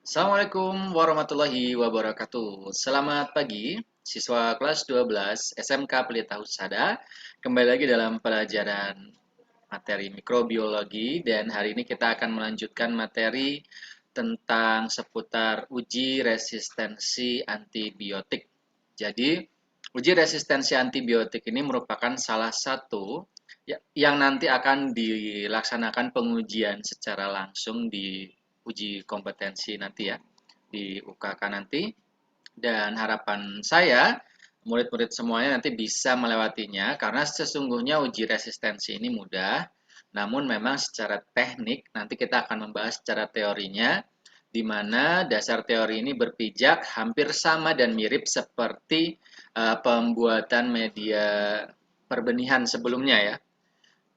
Assalamualaikum warahmatullahi wabarakatuh. Selamat pagi, siswa kelas 12 SMK Pelita Husada. Kembali lagi dalam pelajaran materi mikrobiologi dan hari ini kita akan melanjutkan materi tentang seputar uji resistensi antibiotik. Jadi, uji resistensi antibiotik ini merupakan salah satu yang nanti akan dilaksanakan pengujian secara langsung di uji kompetensi nanti ya di UKK nanti, dan harapan saya murid-murid semuanya nanti bisa melewatinya karena sesungguhnya uji resistensi ini mudah, namun memang secara teknik nanti kita akan membahas secara teorinya, di mana dasar teori ini berpijak hampir sama dan mirip seperti pembuatan media perbenihan sebelumnya ya,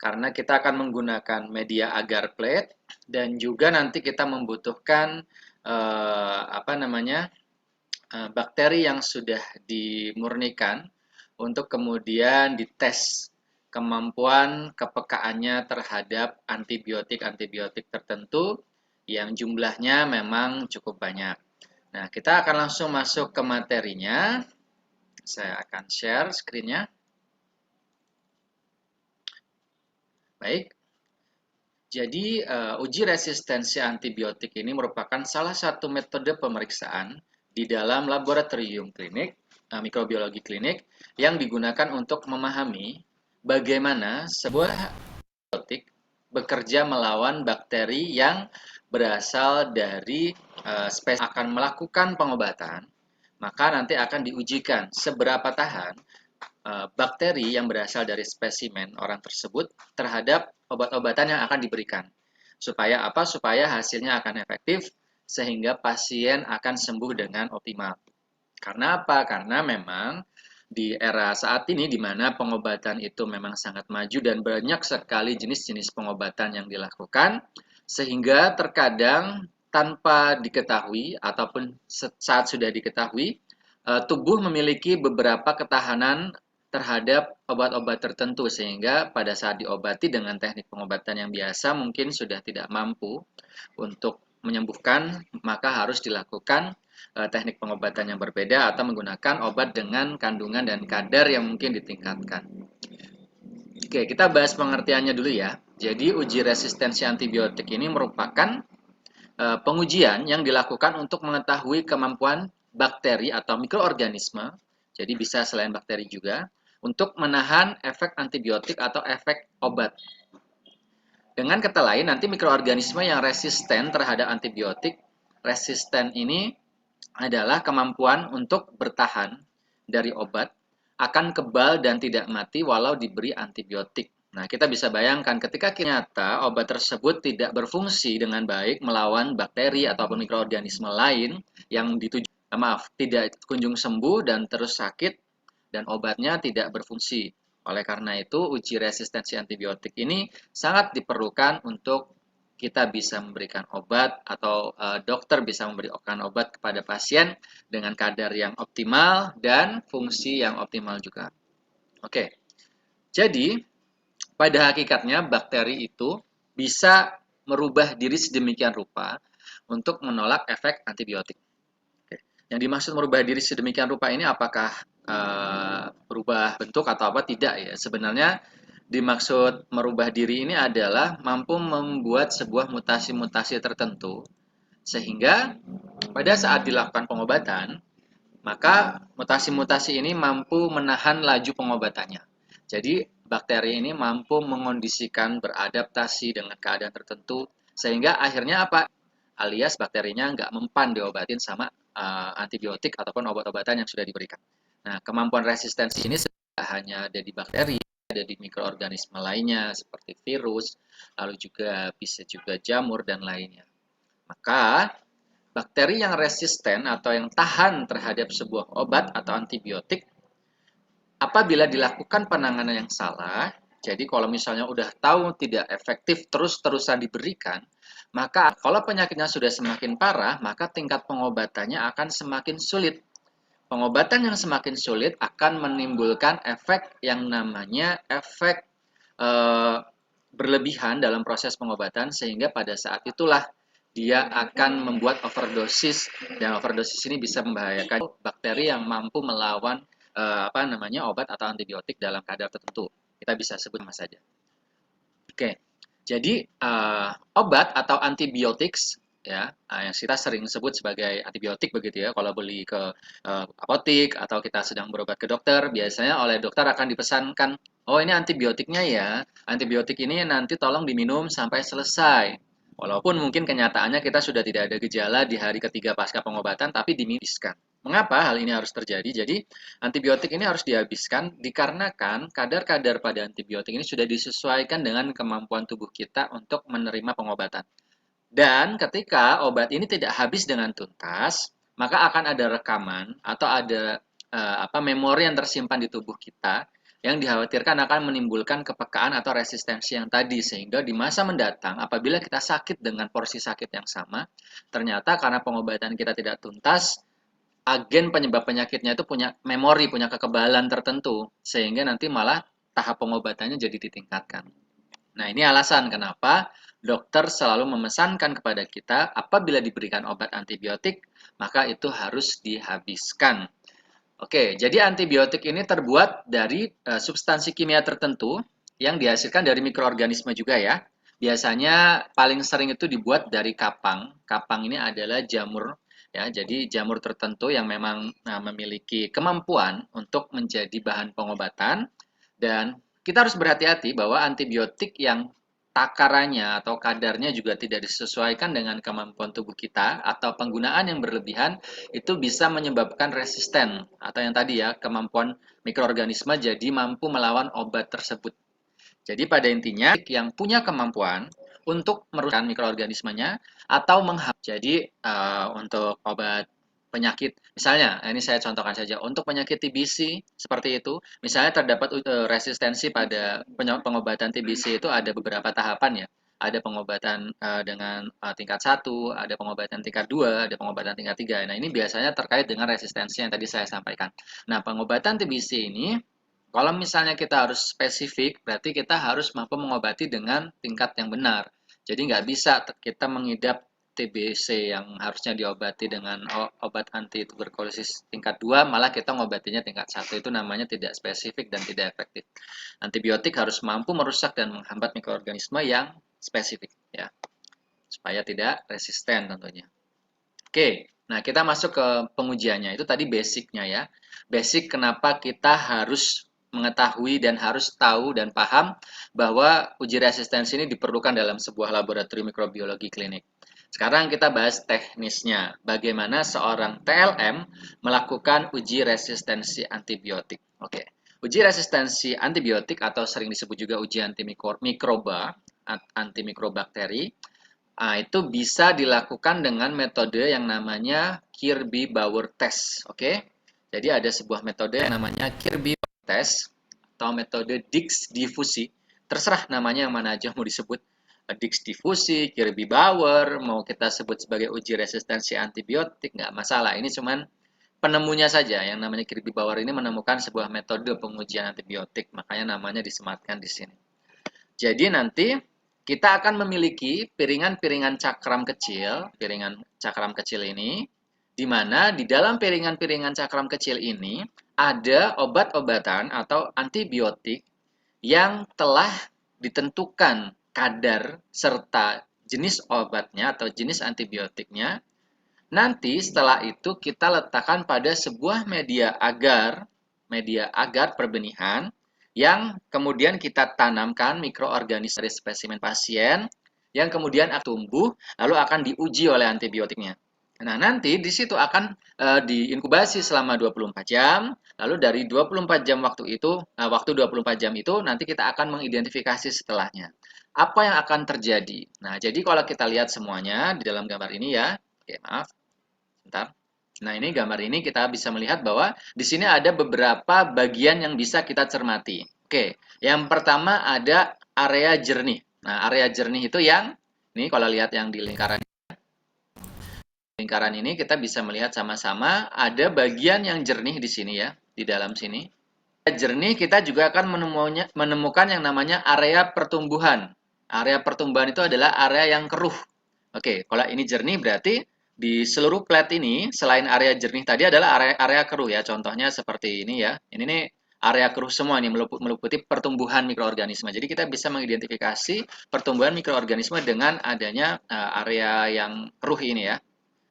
karena kita akan menggunakan media agar plate dan juga nanti kita membutuhkan bakteri yang sudah dimurnikan untuk kemudian dites kemampuan kepekaannya terhadap antibiotik-antibiotik tertentu yang jumlahnya memang cukup banyak. Nah, kita akan langsung masuk ke materinya. Saya akan share screen-nya. Baik, jadi uji resistensi antibiotik ini merupakan salah satu metode pemeriksaan di dalam laboratorium klinik, mikrobiologi klinik, yang digunakan untuk memahami bagaimana sebuah antibiotik bekerja melawan bakteri yang berasal dari spesies akan melakukan pengobatan, maka nanti akan diujikan seberapa tahan bakteri yang berasal dari spesimen orang tersebut terhadap obat-obatan yang akan diberikan. Supaya apa? Supaya hasilnya akan efektif sehingga pasien akan sembuh dengan optimal. Karena apa? Karena memang di era saat ini di mana pengobatan itu memang sangat maju dan banyak sekali jenis-jenis pengobatan yang dilakukan, sehingga terkadang tanpa diketahui ataupun saat sudah diketahui, tubuh memiliki beberapa ketahanan terhadap obat-obat tertentu sehingga pada saat diobati dengan teknik pengobatan yang biasa mungkin sudah tidak mampu untuk menyembuhkan, maka harus dilakukan teknik pengobatan yang berbeda atau menggunakan obat dengan kandungan dan kadar yang mungkin ditingkatkan. Oke, kita bahas pengertiannya dulu ya. Jadi uji resistensi antibiotik ini merupakan pengujian yang dilakukan untuk mengetahui kemampuan bakteri atau mikroorganisme, jadi bisa selain bakteri juga, untuk menahan efek antibiotik atau efek obat. Dengan kata lain, nanti mikroorganisme yang resisten terhadap antibiotik, resisten ini adalah kemampuan untuk bertahan dari obat, akan kebal dan tidak mati walau diberi antibiotik. Nah, kita bisa bayangkan ketika ternyata obat tersebut tidak berfungsi dengan baik melawan bakteri ataupun mikroorganisme lain yang tidak kunjung sembuh dan terus sakit dan obatnya tidak berfungsi. Oleh karena itu, uji resistensi antibiotik ini sangat diperlukan untuk kita bisa memberikan obat atau dokter bisa memberikan obat kepada pasien dengan kadar yang optimal dan fungsi yang optimal juga. Oke, jadi pada hakikatnya bakteri itu bisa merubah diri sedemikian rupa untuk menolak efek antibiotik. Oke. Yang dimaksud merubah diri sedemikian rupa ini apakah berubah bentuk atau apa? Tidak ya. Sebenarnya dimaksud merubah diri ini adalah mampu membuat sebuah mutasi-mutasi tertentu sehingga pada saat dilakukan pengobatan, maka mutasi-mutasi ini mampu menahan laju pengobatannya. Jadi bakteri ini mampu mengondisikan beradaptasi dengan keadaan tertentu sehingga akhirnya apa? Alias bakterinya nggak mempan diobatin sama antibiotik ataupun obat-obatan yang sudah diberikan. Nah, kemampuan resistensi ini tidak hanya ada di bakteri, ada di mikroorganisme lainnya seperti virus, lalu juga bisa juga jamur dan lainnya. Maka bakteri yang resisten atau yang tahan terhadap sebuah obat atau antibiotik apabila dilakukan penanganan yang salah, jadi kalau misalnya udah tahu tidak efektif terus-terusan diberikan, maka kalau penyakitnya sudah semakin parah, maka tingkat pengobatannya akan semakin sulit. Pengobatan yang semakin sulit akan menimbulkan efek yang namanya efek berlebihan dalam proses pengobatan sehingga pada saat itulah dia akan membuat overdosis, dan overdosis ini bisa membahayakan bakteri yang mampu melawan obat atau antibiotik dalam kadar tertentu. Kita bisa sebut nama saja. Oke, jadi obat atau antibiotik ya, yang kita sering sebut sebagai antibiotik begitu ya. Kalau beli ke apotik atau kita sedang berobat ke dokter, biasanya oleh dokter akan dipesankan, oh ini antibiotiknya ya, antibiotik ini nanti tolong diminum sampai selesai. Walaupun mungkin kenyataannya kita sudah tidak ada gejala di hari ketiga pasca pengobatan, tapi diminumkan. Mengapa hal ini harus terjadi? Jadi, antibiotik ini harus dihabiskan dikarenakan kadar-kadar pada antibiotik ini sudah disesuaikan dengan kemampuan tubuh kita untuk menerima pengobatan. Dan ketika obat ini tidak habis dengan tuntas, maka akan ada rekaman atau ada memori yang tersimpan di tubuh kita yang dikhawatirkan akan menimbulkan kepekaan atau resistensi yang tadi, sehingga di masa mendatang apabila kita sakit dengan porsi sakit yang sama, ternyata karena pengobatan kita tidak tuntas, agen penyebab penyakitnya itu punya memori, punya kekebalan tertentu, sehingga nanti malah tahap pengobatannya jadi ditingkatkan. Nah, ini alasan kenapa dokter selalu memesankan kepada kita apabila diberikan obat antibiotik, maka itu harus dihabiskan. Oke, jadi antibiotik ini terbuat dari substansi kimia tertentu yang dihasilkan dari mikroorganisme juga ya. Biasanya paling sering itu dibuat dari kapang. Kapang ini adalah jamur ya. Jadi jamur tertentu yang memang memiliki kemampuan untuk menjadi bahan pengobatan, dan kita harus berhati-hati bahwa antibiotik yang takarannya atau kadarnya juga tidak disesuaikan dengan kemampuan tubuh kita atau penggunaan yang berlebihan itu bisa menyebabkan resisten atau yang tadi ya, kemampuan mikroorganisme jadi mampu melawan obat tersebut. Jadi pada intinya yang punya kemampuan untuk merusak mikroorganismenya atau menghapus. Jadi untuk obat penyakit, misalnya ini saya contohkan saja untuk penyakit TBC seperti itu, misalnya terdapat resistensi pada pengobatan TBC itu ada beberapa tahapan ya. Ada pengobatan dengan tingkat 1, ada pengobatan tingkat 2, ada pengobatan tingkat 3. Nah, ini biasanya terkait dengan resistensi yang tadi saya sampaikan. Nah, pengobatan TBC ini kalau misalnya kita harus spesifik, berarti kita harus mampu mengobati dengan tingkat yang benar. Jadi nggak bisa kita mengidap TBC yang harusnya diobati dengan obat anti tuberkulosis tingkat 2, malah kita ngobatinya tingkat 1. Itu namanya tidak spesifik dan tidak efektif. Antibiotik harus mampu merusak dan menghambat mikroorganisme yang spesifik ya, supaya tidak resisten tentunya. Oke, nah kita masuk ke pengujiannya. Itu tadi basicnya ya. Basic kenapa kita harus mengetahui dan harus tahu dan paham bahwa uji resistensi ini diperlukan dalam sebuah laboratorium mikrobiologi klinik. Sekarang kita bahas teknisnya. Bagaimana seorang TLM melakukan uji resistensi antibiotik. Oke, uji resistensi antibiotik atau sering disebut juga uji antimikroba, antimikrobakteri, itu bisa dilakukan dengan metode yang namanya Kirby-Bauer test. Oke, jadi ada sebuah metode yang namanya Kirby-Bauer test atau metode Dix difusi. Terserah namanya yang mana aja mau disebut. Dix difusi, Kirby-Bauer, mau kita sebut sebagai uji resistensi antibiotik, nggak masalah. Ini cuman penemunya saja. Yang namanya Kirby-Bauer ini menemukan sebuah metode pengujian antibiotik, makanya namanya disematkan di sini. Jadi nanti kita akan memiliki piringan-piringan cakram kecil, piringan cakram kecil ini, di mana di dalam piringan-piringan cakram kecil ini ada obat-obatan atau antibiotik yang telah ditentukan kadar serta jenis obatnya atau jenis antibiotiknya. Nanti setelah itu kita letakkan pada sebuah media agar perbenihan yang kemudian kita tanamkan mikroorganisme dari spesimen pasien yang kemudian akan tumbuh lalu akan diuji oleh antibiotiknya. Nah, nanti di situ akan diinkubasi selama 24 jam, lalu dari 24 jam waktu 24 jam itu nanti kita akan mengidentifikasi setelahnya. Apa yang akan terjadi? Nah, jadi kalau kita lihat semuanya di dalam gambar ini ya. Oke, maaf. Bentar. Nah, ini gambar ini kita bisa melihat bahwa di sini ada beberapa bagian yang bisa kita cermati. Oke, yang pertama ada area jernih. Nah, area jernih itu yang ini kalau lihat yang di lingkaran ini kita bisa melihat sama-sama ada bagian yang jernih di sini ya, di dalam sini. Jernih kita juga akan menemukan yang namanya area pertumbuhan. Area pertumbuhan itu adalah area yang keruh. Oke, kalau ini jernih berarti di seluruh plate ini selain area jernih tadi adalah area keruh ya. Contohnya seperti ini ya. Ini nih area keruh semua nih meliputi pertumbuhan mikroorganisme. Jadi kita bisa mengidentifikasi pertumbuhan mikroorganisme dengan adanya area yang keruh ini ya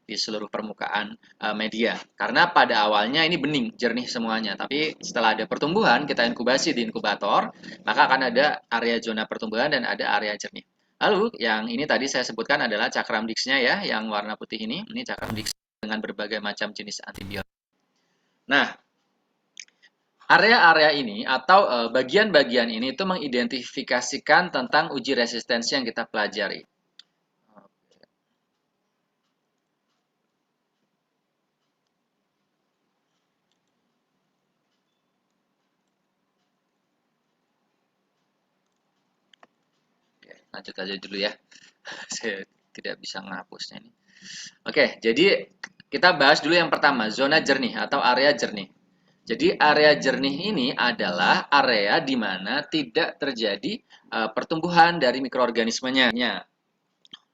di seluruh permukaan media. Karena pada awalnya ini bening, jernih semuanya. Tapi setelah ada pertumbuhan, kita inkubasi di inkubator, maka akan ada area zona pertumbuhan dan ada area jernih. Lalu yang ini tadi saya sebutkan adalah cakram Dix-nya ya, yang warna putih ini. Ini cakram Dix dengan berbagai macam jenis antibiotik. Nah, area-area ini atau bagian-bagian ini itu mengidentifikasikan tentang uji resistensi yang kita pelajari. Oke, lanjut aja dulu ya. Saya tidak bisa menghapusnya ini. Oke, jadi kita bahas dulu yang pertama, zona jernih atau area jernih. Jadi area jernih ini adalah area di mana tidak terjadi pertumbuhan dari mikroorganismenya.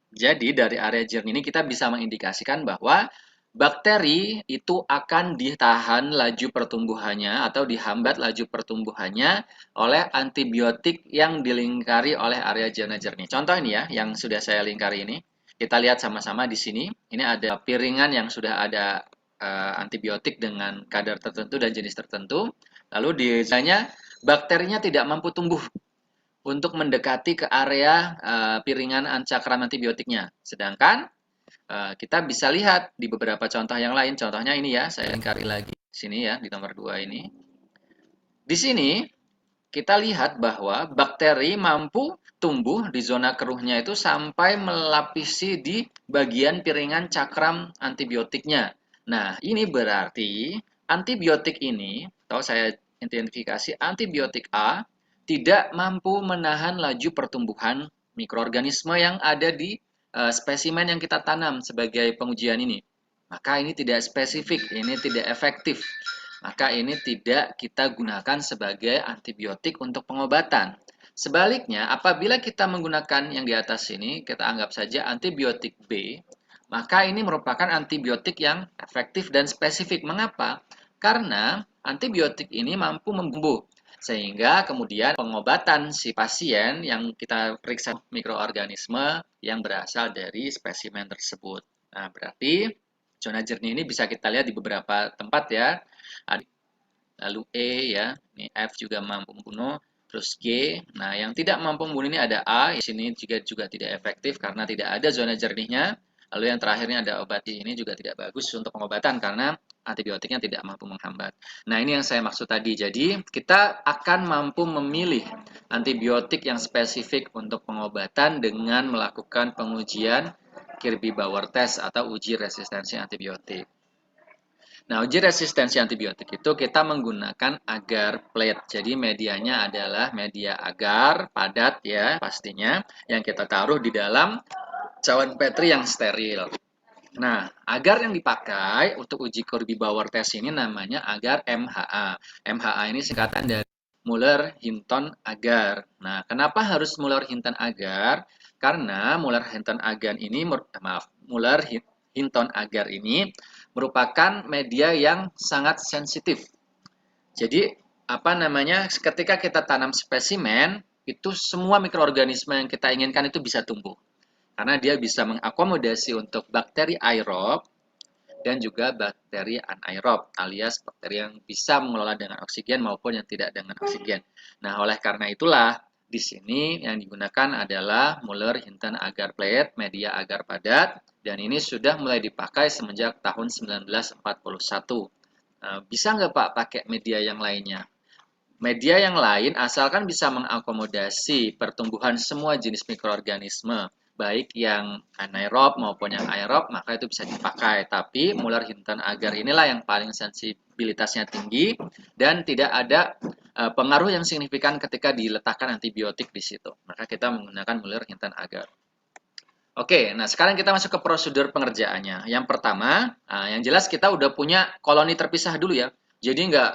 Jadi dari area jernih ini kita bisa mengindikasikan bahwa bakteri itu akan ditahan laju pertumbuhannya atau dihambat laju pertumbuhannya oleh antibiotik yang dilingkari oleh area zona jernih. Contoh ini ya, yang sudah saya lingkari ini. Kita lihat sama-sama di sini. Ini ada piringan yang sudah ada antibiotik dengan kadar tertentu dan jenis tertentu. Lalu di zonanya bakterinya tidak mampu tumbuh untuk mendekati ke area piringan cakram antibiotiknya. Sedangkan kita bisa lihat di beberapa contoh yang lain. Contohnya ini ya, saya lingkari lagi di sini ya, di nomor 2 ini. Di sini kita lihat bahwa bakteri mampu tumbuh di zona keruhnya itu sampai melapisi di bagian piringan cakram antibiotiknya. Nah, ini berarti antibiotik ini, atau saya identifikasi antibiotik A, tidak mampu menahan laju pertumbuhan mikroorganisme yang ada di spesimen yang kita tanam sebagai pengujian ini. Maka ini tidak spesifik, ini tidak efektif. Maka ini tidak kita gunakan sebagai antibiotik untuk pengobatan. Sebaliknya, apabila kita menggunakan yang di atas ini, kita anggap saja antibiotik B, maka ini merupakan antibiotik yang efektif dan spesifik. Mengapa? Karena antibiotik ini mampu membunuh, sehingga kemudian pengobatan si pasien yang kita periksa mikroorganisme yang berasal dari spesimen tersebut. Nah, berarti zona jernih ini bisa kita lihat di beberapa tempat ya. Lalu E ya, ini F juga mampu membunuh, terus G. Nah, yang tidak mampu membunuh ini ada A, di sini juga tidak efektif karena tidak ada zona jernihnya. Lalu yang terakhirnya ada obat ini juga tidak bagus untuk pengobatan karena antibiotiknya tidak mampu menghambat. Nah, ini yang saya maksud tadi. Jadi, kita akan mampu memilih antibiotik yang spesifik untuk pengobatan dengan melakukan pengujian Kirby-Bauer test atau uji resistensi antibiotik. Nah, uji resistensi antibiotik itu kita menggunakan agar plate. Jadi medianya adalah media agar padat ya pastinya yang kita taruh di dalam cawan Petri yang steril. Nah, agar yang dipakai untuk uji Kirby-Bauer test ini namanya agar MHA. MHA ini singkatan dari Muller-Hinton agar. Nah, kenapa harus Muller-Hinton agar? Karena Muller-Hinton agar ini Muller-Hinton agar ini merupakan media yang sangat sensitif. Jadi, apa namanya? Ketika kita tanam spesimen, itu semua mikroorganisme yang kita inginkan itu bisa tumbuh. Karena dia bisa mengakomodasi untuk bakteri aerob dan juga bakteri anaerob alias bakteri yang bisa mengelola dengan oksigen maupun yang tidak dengan oksigen. Nah, oleh karena itulah di sini yang digunakan adalah Muller-Hinton agar plate, media agar padat, dan ini sudah mulai dipakai semenjak tahun 1941. Nah, bisa nggak Pak pakai media yang lainnya? Media yang lain asalkan bisa mengakomodasi pertumbuhan semua jenis mikroorganisme, baik yang anaerob maupun yang aerob, maka itu bisa dipakai. Tapi Muller-Hinton agar inilah yang paling sensibilitasnya tinggi dan tidak ada pengaruh yang signifikan ketika diletakkan antibiotik di situ. Maka kita menggunakan Muller-Hinton agar. Oke, nah sekarang kita masuk ke prosedur pengerjaannya. Yang pertama, yang jelas kita udah punya koloni terpisah dulu ya. Jadi nggak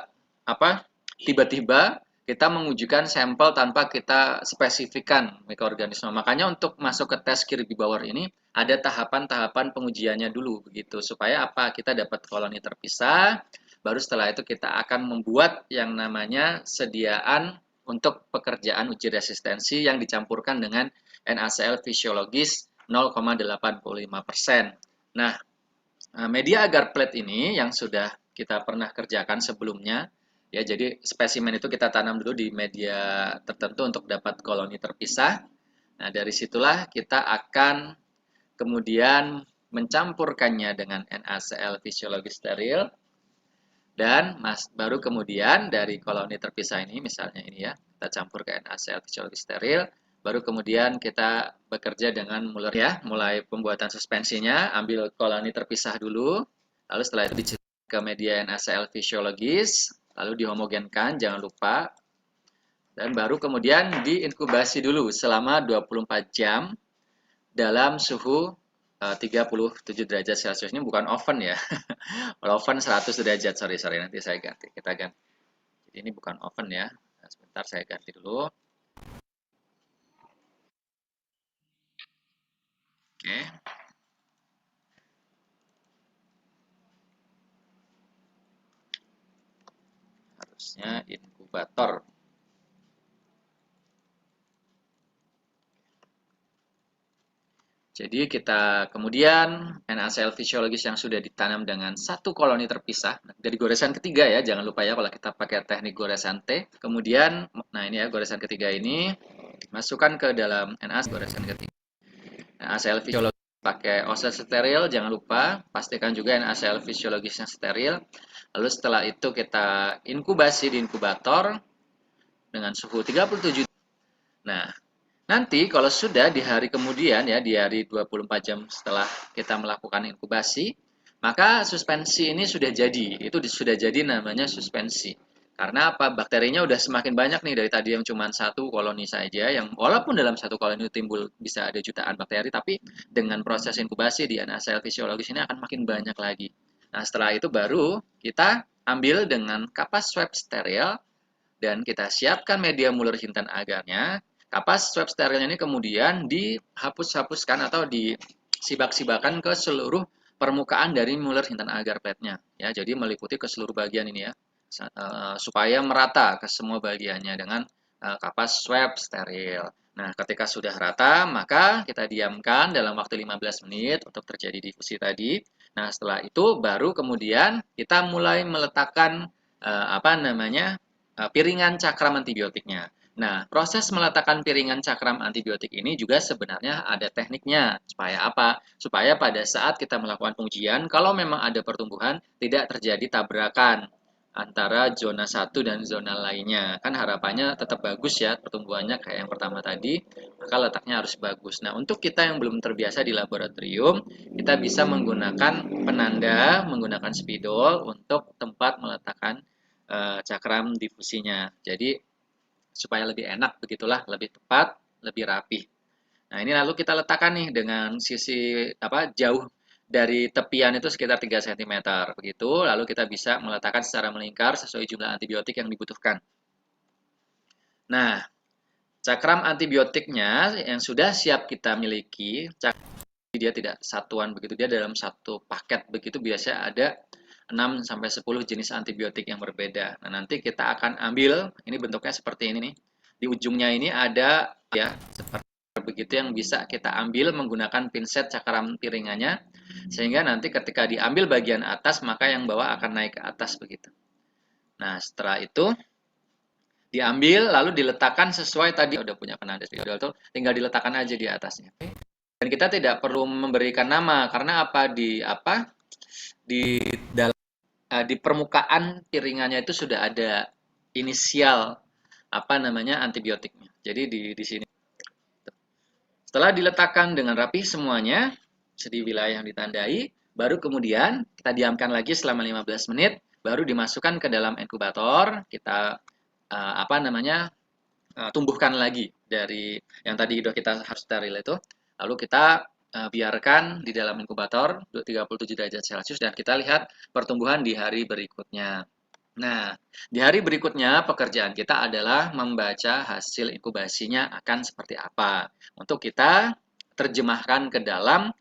apa tiba-tiba kita mengujikan sampel tanpa kita spesifikkan mikroorganisme. Makanya untuk masuk ke tes Kirby Bauer ini ada tahapan-tahapan pengujiannya dulu begitu supaya apa? Kita dapat koloni terpisah, baru setelah itu kita akan membuat yang namanya sediaan untuk pekerjaan uji resistensi yang dicampurkan dengan NaCl fisiologis 0,85%. Nah, media agar plate ini yang sudah kita pernah kerjakan sebelumnya, ya jadi spesimen itu kita tanam dulu di media tertentu untuk dapat koloni terpisah. Nah, dari situlah kita akan kemudian mencampurkannya dengan NaCl fisiologis steril dan baru kemudian dari koloni terpisah ini misalnya ini ya, kita campur ke NaCl fisiologis steril, baru kemudian kita bekerja dengan Muller ya, mulai pembuatan suspensinya, ambil koloni terpisah dulu, lalu setelah itu dicetak ke media NaCl fisiologis, lalu dihomogenkan, jangan lupa, dan baru kemudian diinkubasi dulu selama 24 jam dalam suhu 37 derajat Celcius. Ini bukan oven ya. Kalau oven 100 derajat, sorry, nanti saya ganti. Kita ganti. Jadi ini bukan oven ya. Nah, sebentar saya ganti dulu. Oke. Harusnya inkubator. Jadi kita kemudian NaCl fisiologis yang sudah ditanam dengan satu koloni terpisah dari goresan ketiga ya, jangan lupa ya kalau kita pakai teknik goresan T. Kemudian, nah ini ya goresan ketiga ini masukkan ke dalam goresan ketiga. NaCl fisiologis pakai OC steril, jangan lupa pastikan juga NaCl fisiologisnya steril. Lalu setelah itu kita inkubasi di inkubator dengan suhu 37. Nah, nanti kalau sudah di hari kemudian ya, di hari 24 jam setelah kita melakukan inkubasi, maka suspensi ini sudah jadi. Itu sudah jadi namanya suspensi. Karena apa? Bakterinya udah semakin banyak nih dari tadi yang cuma satu koloni saja, yang walaupun dalam satu koloni timbul bisa ada jutaan bakteri, tapi dengan proses inkubasi di NaCl fisiologis ini akan makin banyak lagi. Nah, setelah itu baru kita ambil dengan kapas swab steril dan kita siapkan media Muller-Hinton agarnya. Kapas swab sterilnya ini kemudian dihapus-hapuskan atau disibak-sibakan ke seluruh permukaan dari Muller-Hinton agar plate-nya. Ya, jadi meliputi ke seluruh bagian ini ya, supaya merata ke semua bagiannya dengan kapas swab steril. Nah, ketika sudah rata, maka kita diamkan dalam waktu 15 menit untuk terjadi difusi tadi. Nah, setelah itu baru kemudian kita mulai meletakkan apa namanya piringan cakram antibiotiknya. Nah, proses meletakkan piringan cakram antibiotik ini juga sebenarnya ada tekniknya. Supaya apa? Supaya pada saat kita melakukan pengujian, kalau memang ada pertumbuhan, tidak terjadi tabrakan antara zona satu dan zona lainnya. Kan harapannya tetap bagus ya pertumbuhannya kayak yang pertama tadi, maka letaknya harus bagus. Nah, untuk kita yang belum terbiasa di laboratorium, kita bisa menggunakan penanda, menggunakan spidol untuk tempat meletakkan cakram difusinya. Jadi supaya lebih enak begitulah, lebih tepat, lebih rapi. Nah, ini lalu kita letakkan nih dengan sisi apa jauh dari tepian itu sekitar 3 cm begitu, lalu kita bisa meletakkan secara melingkar sesuai jumlah antibiotik yang dibutuhkan. Nah, cakram antibiotiknya yang sudah siap kita miliki, dia tidak satuan begitu, dia dalam satu paket begitu, biasanya ada 6 sampai 10 jenis antibiotik yang berbeda. Nah, nanti kita akan ambil, ini bentuknya seperti ini nih. Di ujungnya ini ada ya seperti begitu yang bisa kita ambil menggunakan pinset cakram piringannya, sehingga nanti ketika diambil bagian atas maka yang bawah akan naik ke atas begitu. Nah, setelah itu diambil lalu diletakkan sesuai tadi udah punya penanda spidol tuh, tinggal diletakkan aja di atasnya. Dan kita tidak perlu memberikan nama karena apa di dalam di permukaan piringannya itu sudah ada inisial apa namanya antibiotiknya. Jadi di sini. Setelah diletakkan dengan rapi semuanya di wilayah yang ditandai, baru kemudian kita diamkan lagi selama 15 menit, baru dimasukkan ke dalam inkubator, kita apa namanya tumbuhkan lagi dari yang tadi udah kita harus steril itu, lalu kita biarkan di dalam inkubator 37 derajat Celcius dan kita lihat pertumbuhan di hari berikutnya. Nah, di hari berikutnya pekerjaan kita adalah membaca hasil inkubasinya akan seperti apa. Untuk kita terjemahkan ke dalam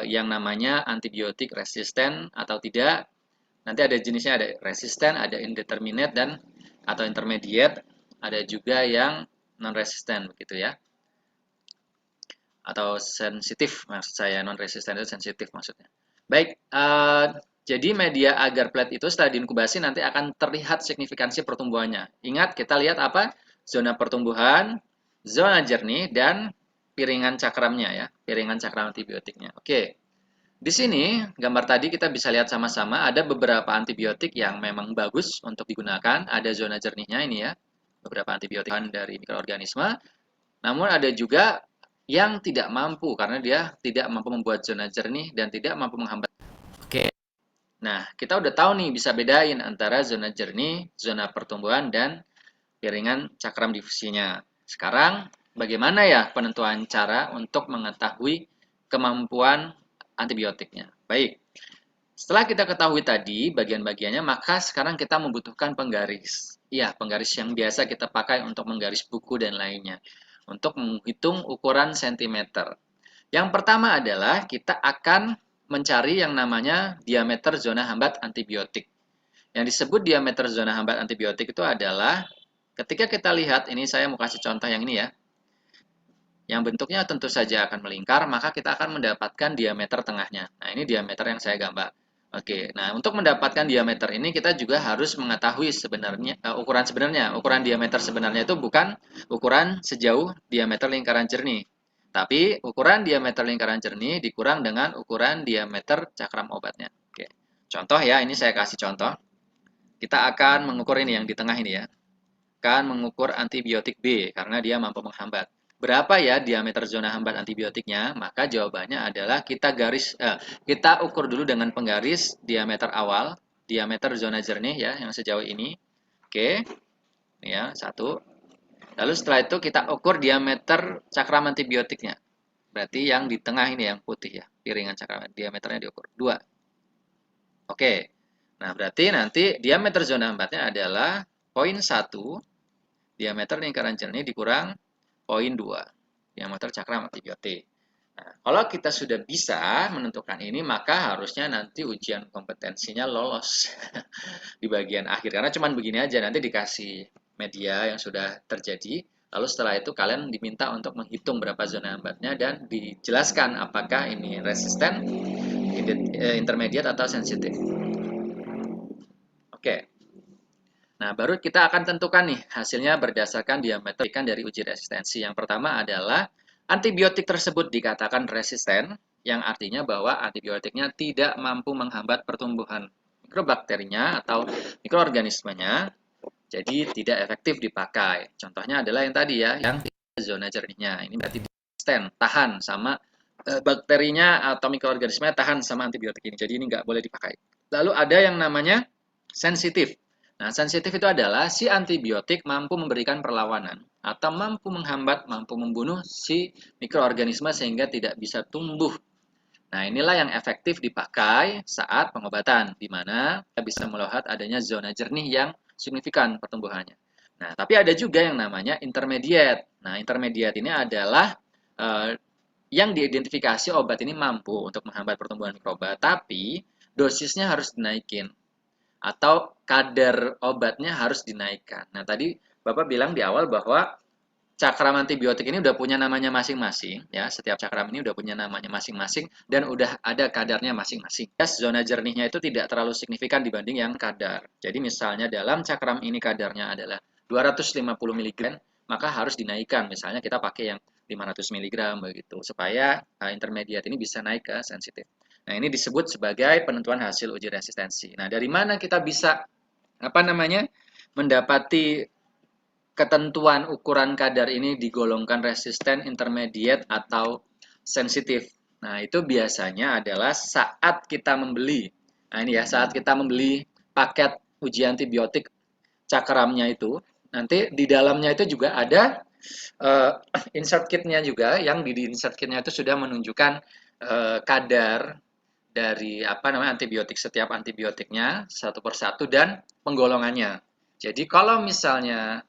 yang namanya antibiotik resisten atau tidak. Nanti ada jenisnya, ada resisten, ada indeterminate dan atau intermediate, ada juga yang non resisten begitu ya. Atau sensitif maksud saya, non resisten itu sensitif maksudnya. Baik, jadi media agar plate itu setelah diinkubasi nanti akan terlihat signifikansi pertumbuhannya. Ingat, kita lihat apa? Zona pertumbuhan, zona jernih, dan piringan cakramnya ya, piringan cakram antibiotiknya. Oke, di sini gambar tadi kita bisa lihat sama-sama ada beberapa antibiotik yang memang bagus untuk digunakan. Ada zona jernihnya ini ya, beberapa antibiotik dari mikroorganisme. Namun ada juga yang tidak mampu karena dia tidak mampu membuat zona jernih dan tidak mampu menghambat. Oke. Nah, kita udah tahu nih bisa bedain antara zona jernih, zona pertumbuhan, dan piringan cakram difusinya. Sekarang, bagaimana ya penentuan cara untuk mengetahui kemampuan antibiotiknya? Baik, setelah kita ketahui tadi bagian-bagiannya, maka sekarang kita membutuhkan penggaris. Ya, penggaris yang biasa kita pakai untuk menggaris buku dan lainnya. Untuk menghitung ukuran sentimeter. Yang pertama adalah kita akan mencari yang namanya diameter zona hambat antibiotik. Yang disebut diameter zona hambat antibiotik itu adalah ketika kita lihat, ini saya mau kasih contoh yang ini ya, yang bentuknya tentu saja akan melingkar, maka kita akan mendapatkan diameter tengahnya. Nah, ini diameter yang saya gambar. Oke, nah untuk mendapatkan diameter ini kita juga harus mengetahui sebenarnya ukuran sebenarnya. Ukuran diameter sebenarnya itu bukan ukuran sejauh diameter lingkaran jernih, tapi ukuran diameter lingkaran jernih dikurang dengan ukuran diameter cakram obatnya. Oke, contoh ya, ini saya kasih contoh. Kita akan mengukur ini yang di tengah ini ya. Akan mengukur antibiotik B karena dia mampu menghambat. Berapa ya diameter zona hambat antibiotiknya? Maka jawabannya adalah kita ukur dulu dengan penggaris diameter awal, diameter zona jernih ya yang sejauh ini. Oke. Ini ya, satu. Lalu setelah itu kita ukur diameter cakram antibiotiknya. Berarti yang di tengah ini yang putih ya, piringan cakram diameternya diukur. Dua. Oke. Nah, berarti nanti diameter zona hambatnya adalah 0,1 diameter lingkaran jernih dikurang 0,2 diameter cakram antibiotik. Nah, kalau kita sudah bisa menentukan ini, maka harusnya nanti ujian kompetensinya lolos di bagian akhir. Karena cuman begini aja, nanti dikasih media yang sudah terjadi, lalu setelah itu kalian diminta untuk menghitung berapa zona hambatnya dan dijelaskan apakah ini resisten, intermediate, atau sensitif. Oke. Nah, baru kita akan tentukan nih hasilnya berdasarkan diameter ikan dari uji resistensi. Yang pertama adalah antibiotik tersebut dikatakan resisten, yang artinya bahwa antibiotiknya tidak mampu menghambat pertumbuhan mikrobakterinya atau mikroorganismenya, jadi tidak efektif dipakai. Contohnya adalah yang tadi ya, yang zona jernihnya. Ini berarti resisten, tahan sama bakterinya atau mikroorganismenya tahan sama antibiotik ini. Jadi ini nggak boleh dipakai. Lalu ada yang namanya sensitif. Nah, sensitif itu adalah si antibiotik mampu memberikan perlawanan atau mampu menghambat, mampu membunuh si mikroorganisme sehingga tidak bisa tumbuh. Nah, inilah yang efektif dipakai saat pengobatan, di mana kita bisa melihat adanya zona jernih yang signifikan pertumbuhannya. Nah, tapi ada juga yang namanya intermediate. Nah, intermediate ini adalah yang diidentifikasi obat ini mampu untuk menghambat pertumbuhan mikroba, tapi dosisnya harus dinaikin atau kadar obatnya harus dinaikkan. Nah, tadi Bapak bilang di awal bahwa cakram antibiotik ini udah punya namanya masing-masing, ya. Setiap cakram ini udah punya namanya masing-masing dan udah ada kadarnya masing-masing. Zona jernihnya itu tidak terlalu signifikan dibanding yang kadar. Jadi misalnya dalam cakram ini kadarnya adalah 250 mg, maka harus dinaikkan. Misalnya kita pakai yang 500 mg begitu, supaya intermediate ini bisa naik ke sensitif. Nah, ini disebut sebagai penentuan hasil uji resistensi. Nah, dari mana kita bisa mendapati ketentuan ukuran kadar ini digolongkan resisten, intermediate, atau sensitif? Nah, itu biasanya adalah saat kita membeli. Nah, ini ya, saat kita membeli paket uji antibiotik cakramnya itu, nanti di dalamnya itu juga ada insert kitnya juga, yang di insert kitnya itu sudah menunjukkan kadar dari apa namanya antibiotik, setiap antibiotiknya satu persatu dan penggolongannya. Jadi kalau misalnya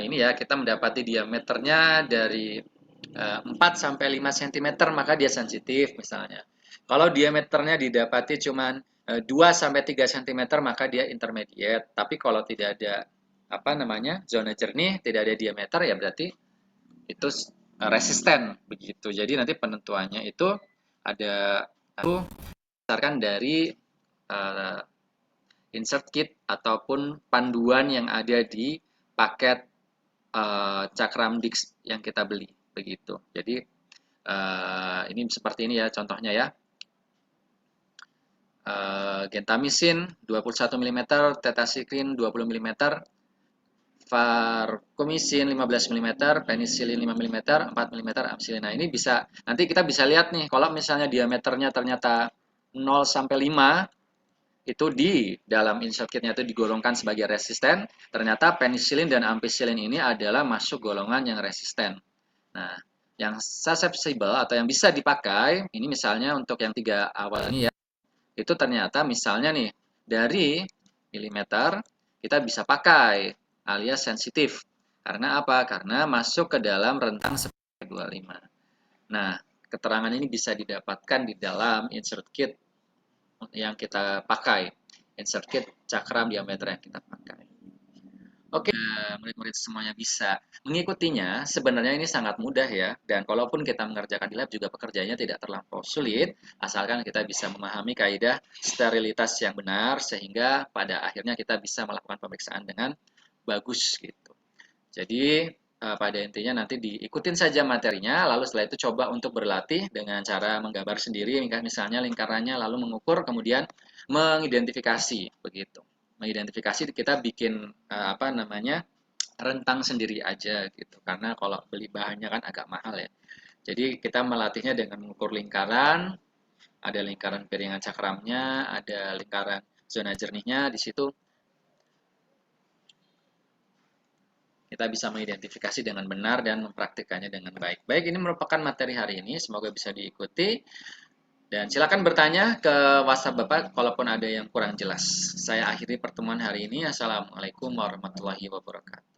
ini ya kita mendapati diameternya dari 4 sampai 5 cm maka dia sensitif misalnya. Kalau diameternya didapati cuma 2 sampai 3 cm maka dia intermediate. Tapi kalau tidak ada apa namanya zona jernih, tidak ada diameter ya berarti itu resisten begitu. Jadi nanti penentuannya itu ada berdasarkan dari uh, insert kit ataupun panduan yang ada di paket Cakram Dix yang kita beli begitu. Jadi ini seperti ini ya contohnya ya. Gentamisin 21 mm, tetracycline 20 mm, vancomycin 15 mm, penicillin 5 mm, 4 mm ampicillin. Nah, ini bisa nanti kita bisa lihat nih kalau misalnya diameternya ternyata 0 sampai 5 itu di dalam insert kitnya itu digolongkan sebagai resisten, ternyata penicillin dan ampicillin ini adalah masuk golongan yang resisten. Nah, yang susceptible atau yang bisa dipakai, ini misalnya untuk yang 3 awal ini ya, itu ternyata misalnya nih, dari milimeter kita bisa pakai alias sensitif. Karena apa? Karena masuk ke dalam rentang 25. Nah, keterangan ini bisa didapatkan di dalam insert kit yang kita pakai, insert kit cakram diameter yang kita pakai. Oke, murid-murid semuanya bisa mengikutinya. Sebenarnya ini sangat mudah ya, dan kalaupun kita mengerjakan di lab juga pekerjaannya tidak terlampau sulit, asalkan kita bisa memahami kaidah sterilitas yang benar, sehingga pada akhirnya kita bisa melakukan pemeriksaan dengan bagus gitu. Jadi pada intinya nanti diikutin saja materinya, lalu setelah itu coba untuk berlatih dengan cara menggambar sendiri, misalnya lingkarannya, lalu mengukur, kemudian mengidentifikasi begitu. Mengidentifikasi kita bikin apa namanya rentang sendiri aja gitu, karena kalau beli bahannya kan agak mahal ya. Jadi kita melatihnya dengan mengukur lingkaran, ada lingkaran piringan cakramnya, ada lingkaran zona jernihnya di situ. Kita bisa mengidentifikasi dengan benar dan mempraktikannya dengan baik. Baik, ini merupakan materi hari ini. Semoga bisa diikuti. Dan silakan bertanya ke WhatsApp Bapak kalaupun ada yang kurang jelas. Saya akhiri pertemuan hari ini. Assalamualaikum warahmatullahi wabarakatuh.